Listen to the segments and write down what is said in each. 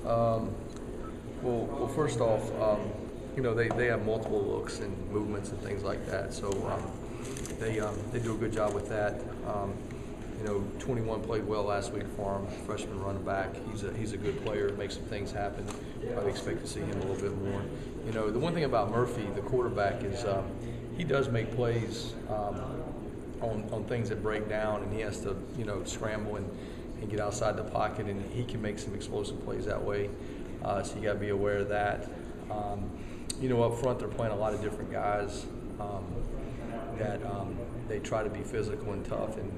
Well, first off, they have multiple looks and movements and things like that. So they do a good job with that. 21 played well last week for him, freshman running back. He's a good player, makes some things happen. I'd expect to see him a little bit more. The one thing about Murphy, the quarterback, is he does make plays on things that break down, and he has to scramble and get outside the pocket, and he can make some explosive plays that way. So you got to be aware of that. Up front they're playing a lot of different guys that they try to be physical and tough and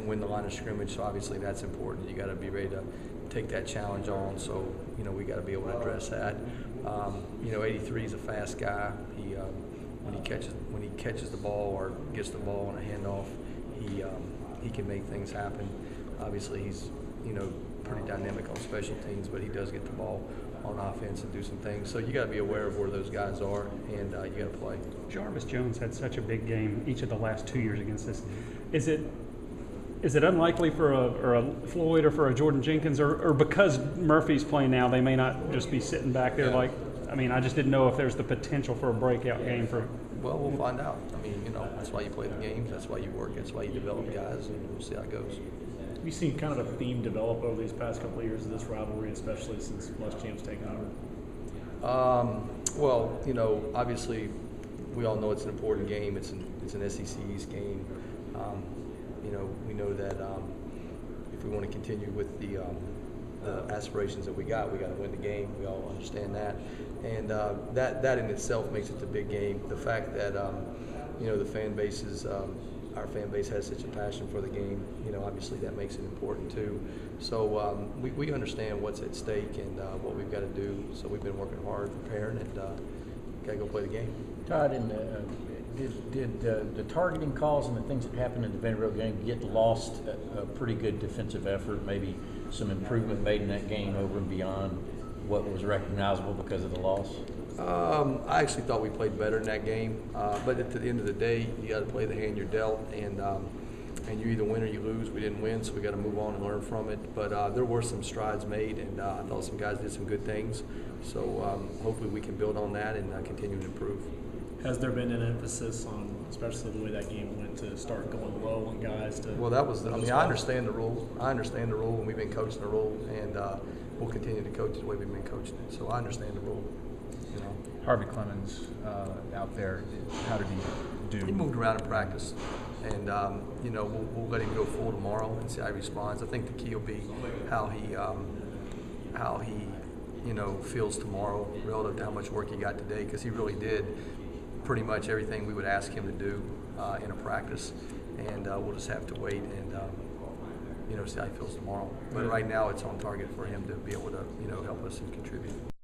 win the line of scrimmage. So obviously that's important. You got to be ready to take that challenge on. So we got to be able to address that. 83 is a fast guy. He when he catches the ball or gets the ball on a handoff, he can make things happen. Obviously he's pretty dynamic on special teams, but he does get the ball on offense and do some things. So you got to be aware of where those guys are, and you got to play. Jarvis Jones had such a big game each of the last 2 years against us. Is it unlikely for a Floyd or for a Jordan Jenkins, or because Murphy's playing now, they may not just be sitting back there? Yeah. I just didn't know if there's the potential for a breakout game for. Well, we'll find out. That's why you play the games. That's why you work. That's why you develop guys, and we'll see how it goes. Have you seen kind of a theme develop over these past couple of years of this rivalry, especially since Muschamp's taken over? Obviously, we all know it's an important game. It's an SEC East game. We know that if we want to continue with the aspirations that we got to win the game. We all understand that, and that in itself makes it the big game. The fact that the fan bases. Our fan base has such a passion for the game, obviously that makes it important too. So we understand what's at stake and what we've got to do. So we've been working hard, preparing, and got to go play the game. Todd, did the targeting calls and the things that happened in the Vanderbilt game get lost a pretty good defensive effort, maybe some improvement made in that game over and beyond what was recognizable because of the loss? I actually thought we played better in that game, but at the end of the day, you got to play the hand you're dealt, and you either win or you lose. We didn't win, so we got to move on and learn from it. But there were some strides made, and I thought some guys did some good things. So hopefully we can build on that and continue to improve. Has there been an emphasis on, especially the way that game went, to start going low on guys? Well, that was. I understand the rule. And we've been coaching the rule, and we'll continue to coach the way we've been coaching it. So I understand the rule. Harvey Clemens out there, how did he do? He moved around in practice, and we'll let him go full tomorrow and see how he responds. I think the key will be how he feels tomorrow relative to how much work he got today, because he really did pretty much everything we would ask him to do in a practice, and we'll just have to wait and see how he feels tomorrow. But right now, it's on target for him to be able to help us and contribute.